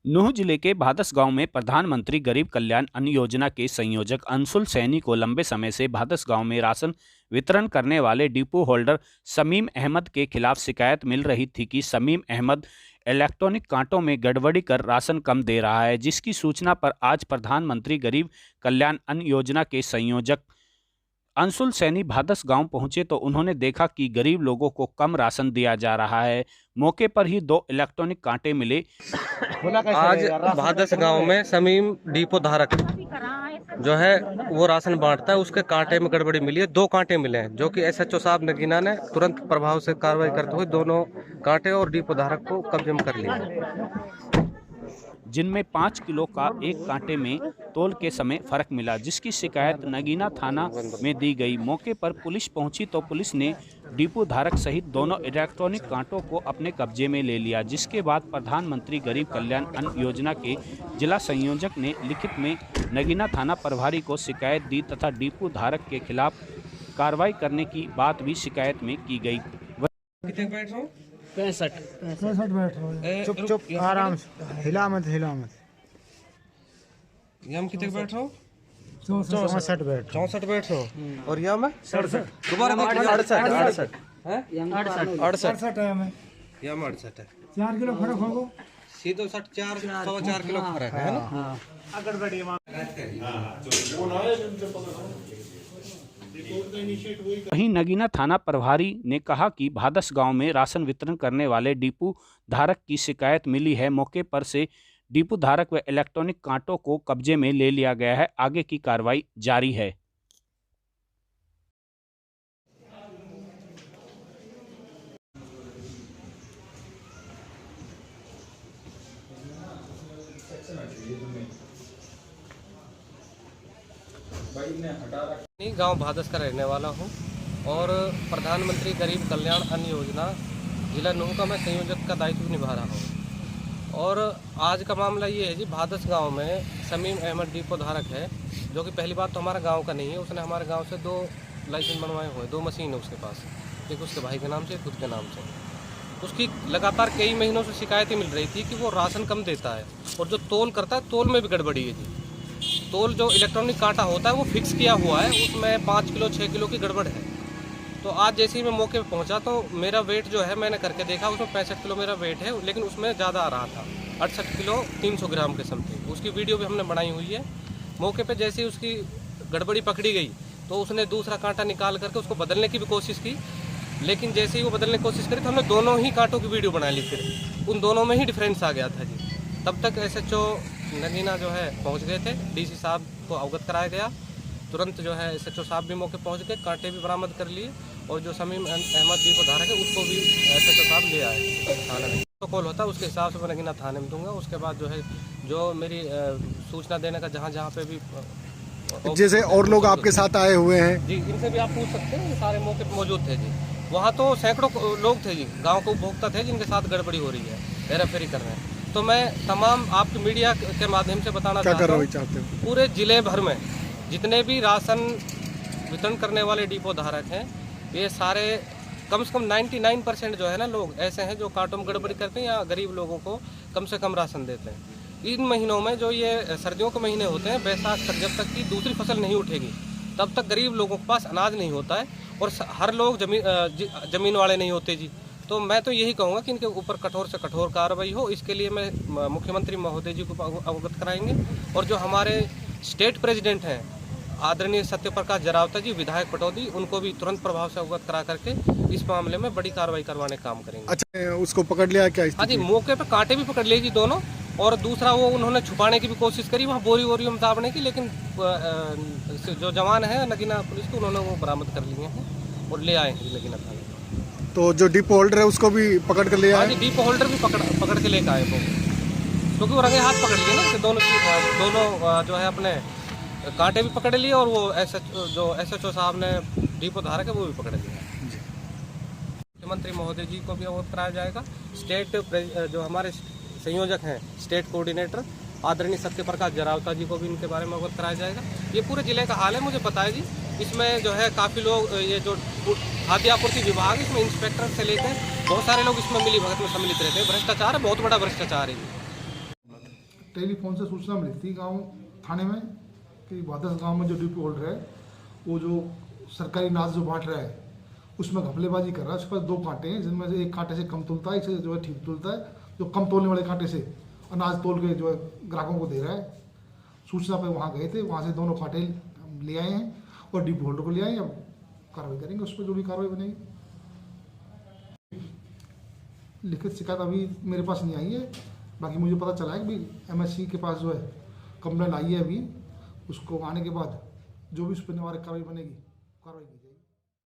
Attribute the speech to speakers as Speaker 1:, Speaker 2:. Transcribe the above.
Speaker 1: नूंह जिले के भादस गांव में प्रधानमंत्री गरीब कल्याण अन्न योजना के संयोजक अंशुल सैनी को लंबे समय से भादस गांव में राशन वितरण करने वाले डिपो होल्डर समीम अहमद के खिलाफ शिकायत मिल रही थी कि समीम अहमद इलेक्ट्रॉनिक कांटों में गड़बड़ी कर राशन कम दे रहा है, जिसकी सूचना पर आज प्रधानमंत्री गरीब कल्याण अन्न योजना के संयोजक अंशुल सैनी भादस गांव पहुंचे तो उन्होंने देखा कि गरीब लोगों को कम राशन दिया जा रहा है। मौके पर ही 2 इलेक्ट्रॉनिक कांटे मिले।
Speaker 2: आज भादस गांव में समीम डिपो धारक जो है वो राशन बांटता है, उसके कांटे में गड़बड़ी मिली है। 2 कांटे मिले हैं जो कि एसएचओ साहब नगीना ने तुरंत प्रभाव से कार्रवाई करते हुए दोनों कांटे और डिपो धारक को कब्जे में कर लिया,
Speaker 1: जिनमें 5 किलो का एक कांटे में तोल के समय फर्क मिला, जिसकी शिकायत नगीना थाना में दी गई। मौके पर पुलिस पहुंची तो पुलिस ने डिपो धारक सहित दोनों इलेक्ट्रॉनिक कांटों को अपने कब्जे में ले लिया, जिसके बाद प्रधानमंत्री गरीब कल्याण अन्न योजना के जिला संयोजक ने लिखित में नगीना थाना प्रभारी को शिकायत दी तथा डिपो धारक के खिलाफ कार्रवाई करने की बात भी शिकायत में की गई।
Speaker 3: 65 बैठ रहा हूँ। चुप चुप आराम से, हिला मत।
Speaker 2: यहाँ कितने बैठ रहा हूँ?
Speaker 3: 64 बैठ
Speaker 2: 64 बैठ रहा हूँ। और यहाँ में
Speaker 3: 67
Speaker 2: दोबारा 68 है।
Speaker 3: 68 है।
Speaker 2: यहाँ में 68 है।
Speaker 3: 4 किलो फर्क होगा।
Speaker 2: सीधो 4 किलो फर्क है ना।
Speaker 1: वहीं नगीना थाना प्रभारी ने कहा कि भादस गांव में राशन वितरण करने वाले डिपो धारक की शिकायत मिली है। मौके पर से डिपो धारक व इलेक्ट्रॉनिक कांटों को कब्जे में ले लिया गया है। आगे की कार्रवाई जारी है।
Speaker 2: गांव भादस का रहने वाला हूं और प्रधानमंत्री गरीब कल्याण अन्न योजना जिला नूंह का मैं संयोजक का दायित्व निभा रहा हूं। और आज का मामला ये है जी, भादस गांव में समीम अहमद डिपो धारक है, जो कि पहली बात तो हमारा गांव का नहीं है। उसने हमारे गांव से 2 लाइसेंस बनवाए हुए, 2 मशीन है उसके पास, एक उसके भाई के नाम से, खुद के नाम से। उसकी लगातार कई महीनों से शिकायतें मिल रही थी कि वो राशन कम देता है और जो तोल करता है तोल में भी गड़बड़ी है जी। तोल जो इलेक्ट्रॉनिक कांटा होता है वो फिक्स किया हुआ है, उसमें 5 किलो 6 किलो की गड़बड़ है। तो आज जैसे ही मैं मौके पे पहुंचा तो मेरा वेट जो है मैंने करके देखा, उसमें 65 किलो मेरा वेट है, लेकिन उसमें ज़्यादा आ रहा था, 68 किलो 300 ग्राम के समथिंग। उसकी वीडियो भी हमने बनाई हुई है। मौके पे जैसे ही उसकी गड़बड़ी पकड़ी गई तो उसने दूसरा कांटा निकाल करके उसको बदलने की भी कोशिश की, लेकिन जैसे ही वो बदलने की कोशिश करी तो हमने दोनों ही कांटों की वीडियो बना ली। फिर उन दोनों में ही डिफरेंस आ गया था जी। तब तक एसएचओ नगीना जो है पहुंच गए थे, डीसी साहब को अवगत कराया गया। तुरंत जो है एसएचओ साहब भी मौके पहुंच गए, कांटे भी बरामद कर लिए और जो समीम अहमद डिपो धारक है उसको भी एसएचओ साहब ले आए थाने में। तो कॉल होता है उसके हिसाब से मैं नगीना थाने में दूंगा। उसके बाद जो है जो मेरी सूचना देने का जहाँ पे भी
Speaker 4: जैसे और लोग आपके साथ आए हुए हैं
Speaker 2: जी, इनसे भी आप पूछ सकते हैं, सारे मौके पर मौजूद थे जी। वहाँ तो सैकड़ों लोग थे जी, गाँव के उपभोक्ता थे जिनके साथ गड़बड़ी हो रही है, हेराफेरी कर रहे हैं। तो मैं तमाम आपकी मीडिया के माध्यम से बताना चाहता हूँ, पूरे जिले भर में जितने भी राशन वितरण करने वाले डिपो धारक हैं, ये सारे कम से कम 99% जो है ना लोग ऐसे हैं जो कांटों में गड़बड़ी करते हैं या गरीब लोगों को कम से कम राशन देते हैं। इन महीनों में जो ये सर्दियों के महीने होते हैं, बैसाख तक, जब तक की दूसरी फसल नहीं उठेगी तब तक गरीब लोगों के पास अनाज नहीं होता है और हर लोग जमीन वाले नहीं होते जी। तो मैं तो यही कहूँगा कि इनके ऊपर कठोर से कठोर कार्रवाई हो। इसके लिए मैं मुख्यमंत्री महोदय जी को अवगत कराएंगे और जो हमारे स्टेट प्रेसिडेंट हैं आदरणीय सत्यप्रकाश जरावता जी, विधायक पटौदी, उनको भी तुरंत प्रभाव से अवगत करा करके इस मामले में बड़ी कार्रवाई करवाने का काम करेंगे।
Speaker 4: अच्छा, उसको पकड़ लिया क्या?
Speaker 2: हाँ जी, मौके पे कांटे भी पकड़ लिए जी दोनों, और दूसरा वो उन्होंने छुपाने की भी कोशिश करी वहाँ बोरियों में दाबने की, लेकिन जो जवान है नगीना पुलिस को, उन्होंने वो बरामद कर लिए हैं और ले आए हैं नगीना थाने।
Speaker 4: तो जो डिपो होल्डर है उसको भी पकड़ कर ले आए?
Speaker 2: हाँ जी, डिपो होल्डर भी पकड़ के लेकर आए वो, क्योंकि वो रंगे हाथ पकड़ लिए ना कि दोनों जो है अपने कांटे भी पकड़ लिए और वो एसएचओ साहब ने डिपो धारक है वो भी पकड़ लिया। मुख्यमंत्री महोदय जी को भी अवगत कराया जाएगा। स्टेट जो हमारे संयोजक हैं, स्टेट कोऑर्डिनेटर आदरणीय सत्यप्रकाश जरावता जी को भी इनके बारे में अवगत कराया जाएगा। ये पूरे जिले का हाल है, मुझे पता है जी। इसमें जो है काफ़ी लोग, ये जो खाद्य आपूर्ति विभाग, इसमें इंस्पेक्टर से लेकर बहुत सारे लोग इसमें मिली भगत में सम्मिलित रहते हैं। भ्रष्टाचार है, बहुत बड़ा भ्रष्टाचार है।
Speaker 3: टेलीफोन से सूचना मिली थी गांव थाने में कि भादस गांव में जो डिपो होल्डर है वो जो सरकारी अनाज जो बांट रहा है उसमें घपलेबाजी कर रहा है। उसके पास 2 कांटे हैं जिनमें से एक कांटे से कम तोलता है, एक से जो है ठीक तोलता है। जो कम तोलने वाले कांटे से अनाज तोल के जो है ग्राहकों को दे रहा है। सूचना पे वहाँ गए थे, वहाँ से दोनों कांटे ले आए हैं और डिपो होल्डर को ले आए। अब कार्रवाई करेंगे, उस पर जो भी कार्रवाई बनेगी। लिखित शिकायत अभी मेरे पास नहीं आई है, बाकी मुझे पता चला है कि भाई MSC के पास जो है कंप्लेंट आई है अभी। उसको आने के बाद जो भी उस पर निवारक कार्रवाई बनेगी कार्रवाई की